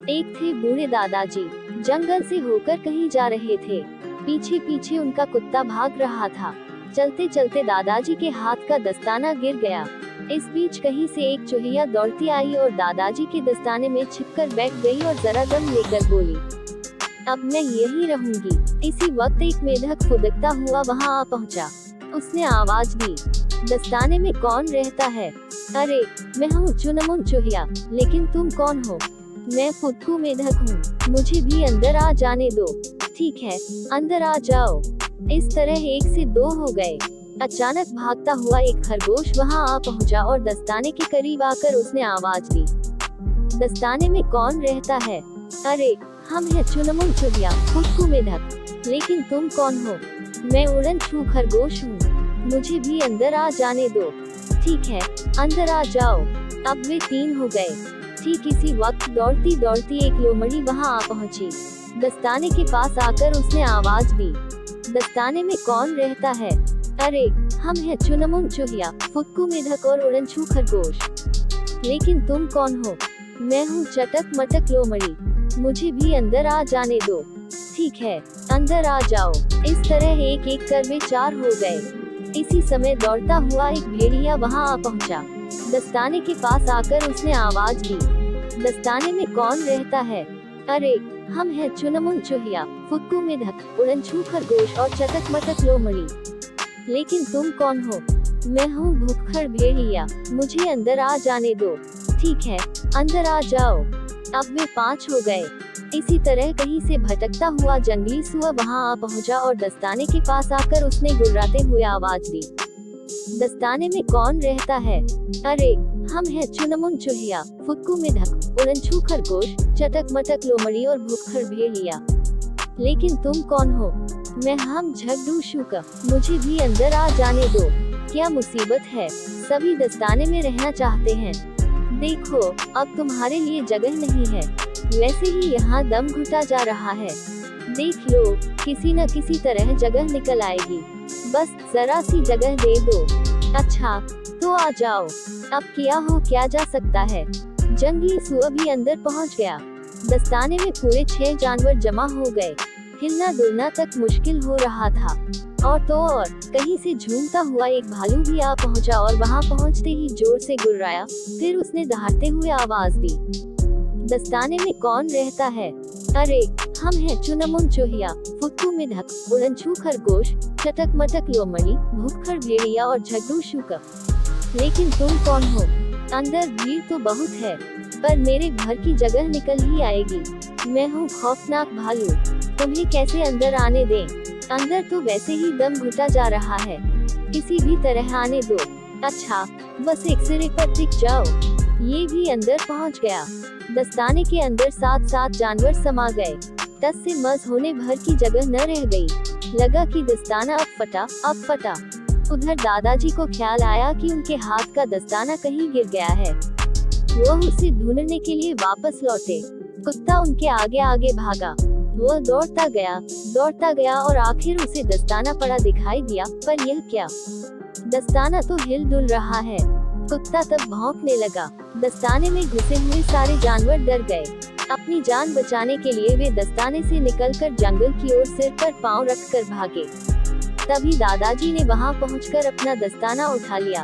एक थे बूढ़े दादाजी, जंगल से होकर कहीं जा रहे थे। पीछे पीछे उनका कुत्ता भाग रहा था। चलते चलते दादाजी के हाथ का दस्ताना गिर गया। इस बीच कहीं से एक चूहिया दौड़ती आई और दादाजी के दस्ताने में छिपकर बैठ गई और जरा दम लेकर बोली, अब मैं यही रहूंगी। इसी वक्त एक मेढक फुदकता हुआ वहां आ पहुंचा। उसने आवाज दी, दस्ताने में कौन रहता है? अरे, मैं हूँ चुनमुन चूहिया, लेकिन तुम कौन हो? मैं फुदकू मेढक हूँ, मुझे भी अंदर आ जाने दो। ठीक है, अंदर आ जाओ। इस तरह एक से दो हो गए। अचानक भागता हुआ एक खरगोश वहां आ पहुंचा और दस्ताने के करीब आकर उसने आवाज दी, दस्ताने में कौन रहता है? अरे, हम हैं चुनमुन चूहिया, फुदकू मेढक, लेकिन तुम कौन हो? मैं उड़नछू खरगोश हूँ, मुझे भी अंदर आ जाने दो। ठीक है, अंदर आ जाओ। अब वे तीन हो गए। ठीक इसी वक्त दौड़ती दौड़ती एक लोमड़ी वहां आ पहुंची। दस्ताने के पास आकर उसने आवाज दी, दस्ताने में कौन रहता है? अरे, हम हैं चुनमुन चूहिया, फुदकू मेढक और उड़नछू खरगोश, लेकिन तुम कौन हो? मैं हूँ चटक मटक लोमड़ी, मुझे भी अंदर आ जाने दो। ठीक है, अंदर आ जाओ। इस तरह एक एक कर वे चार हो गए। इसी समय दौड़ता हुआ एक भेड़िया वहां आ पहुंचा। दस्ताने के पास आकर उसने आवाज दी, दस्ताने में कौन रहता है? अरे, हम हैं चुनमुन चूहिया, फुदकू मेढक, उड़नछू खरगोश और चटक मटक लोमड़ी, लेकिन तुम कौन हो? मैं हूँ भुक्खड़ भेड़िया, मुझे अंदर आ जाने दो। ठीक है, अंदर आ जाओ। अब वे पांच हो गए। इसी तरह कहीं से भटकता हुआ जंगली सुअर वहां आ पहुंचा और दस्ताने के पास आकर उसने गुर्राते हुए आवाज दी, दस्ताने में कौन रहता है? अरे, हम हैं चुनमुन चूहिया, फुदकू मेढक, उड़नछू खरगोश, चटक मटक लोमड़ी और भुक्खड़ भेड़िया, लेकिन तुम कौन हो? मैं हम झगड़ू शुका, मुझे भी अंदर आ जाने दो। क्या मुसीबत है, सभी दस्ताने में रहना चाहते हैं। देखो, अब तुम्हारे लिए जगह नहीं है। वैसे ही यहाँ दम घुटा जा रहा है। देख लो, किसी न किसी तरह जगह निकल आएगी। बस जरा सी जगह दे दो। अच्छा, तो आ जाओ। अब क्या हो क्या जा सकता है। जंगली सुअर भी अंदर पहुँच गया। दस्ताने में पूरे 6 जानवर जमा हो गए। हिलना डुलना तक मुश्किल हो रहा था। और तो और, कहीं से झूमता हुआ एक भालू भी आ पहुंचा और वहां पहुंचते ही जोर से गुर्राया। फिर उसने दहाड़ते हुए आवाज दी, दस्ताने में कौन रहता है? अरे, हम हैं चुनमुन चूहिया, फुदकू मेढक, उड़नछू खरगोश, चटक मटक लोमड़ी, भुक्खड़ भेड़िया और झगड़ू शुका, लेकिन तुम कौन हो? अंदर भीड़ तो बहुत है, पर मेरे घर की जगह निकल ही आएगी। मैं हूँ खौफनाक भालू, तुम्हें कैसे अंदर आने दें? अंदर तो वैसे ही दम घुटा जा रहा है, किसी भी तरह आने दो। अच्छा, बस एक सिरे पर टिक जाओ। ये भी अंदर पहुंच गया। दस्ताने के अंदर 7 जानवर समा गए। टस से मस होने भर की जगह न रह गई। लगा कि दस्ताना अब फटा। उधर दादाजी को ख्याल आया कि उनके हाथ का दस्ताना कहीं गिर गया है। वह उसे ढूंढने के लिए वापस लौटे। कुत्ता उनके आगे आगे भागा। वह दौड़ता गया और आखिर उसे दस्ताना पड़ा दिखाई दिया। पर यह क्या? दस्ताना तो हिल डुल रहा है। कुत्ता तब भौंकने लगा। दस्ताने में घुसे हुए सारे जानवर डर गए। अपनी जान बचाने के लिए वे दस्ताने से निकलकर जंगल की ओर सिर पर पांव रखकर भागे। तभी दादाजी ने वहां पहुंचकर अपना दस्ताना उठा लिया।